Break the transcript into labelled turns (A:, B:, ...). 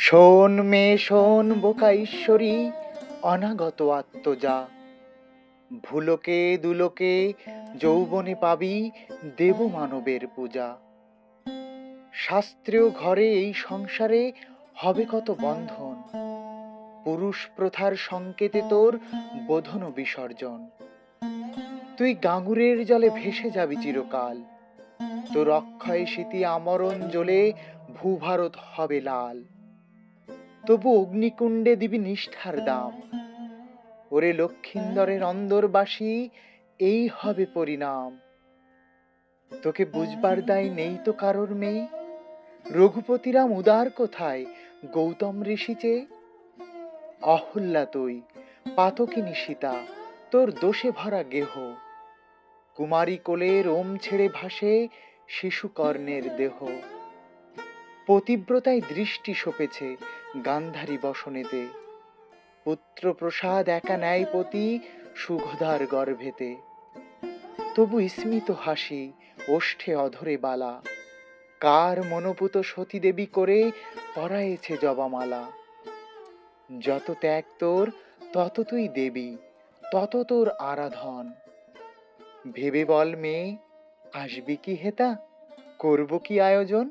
A: শোন মেয়ে শোন বোকা ঈশ্বরী, অনাগত আত্মজা। ভুলোকে দুলোকে যৌবনে পাবি দেব মানবের পূজা। শাস্ত্রীয় ঘরে এই সংসারে হবে কত বন্ধন, পুরুষ প্রথার সংকেতে তোর বোধন বিসর্জন। তুই গাঙুরের জলে ভেসে যাবি চিরকাল, তোর অক্ষয় স্মৃতি আমরণ জ্বলে ভূভারত হবে লাল। তবু অগ্নিকুণ্ডে দিবি নিষ্ঠার দাম, ওরে লক্ষিন্দরের অন্দরবাসী, এই হবে পরিণাম। তোকে বুঝবার দায় নেই তো কারোর মেয়ে, রঘুপতিরাম উদার কোথায় গৌতম ঋষি চেয়ে। অহল্যা তুই পাতকিনী সীতা, তোর দোষে ভরা গেহ, কুমারী কোলে রোম ছেড়ে ভাসে শিশুকর্ণের দেহ। পতিব্রতায় দৃষ্টি সপেছে গান্ধারী বসনেতে, পুত্র প্রসাদ একা ন্যায় পতি সুঘোদার গর্ভেতে। তবু স্মিত হাসি ওষ্ঠে অধরে বালা, কার মনোপুত সতী দেবী করে পরায়েছে জবামালা। যত ত্যাগ তোর তত তুই দেবী, তত তোর আরাধন। ভেবে বল মেয়ে, আসবি কি হেতা, করব কি আয়োজন।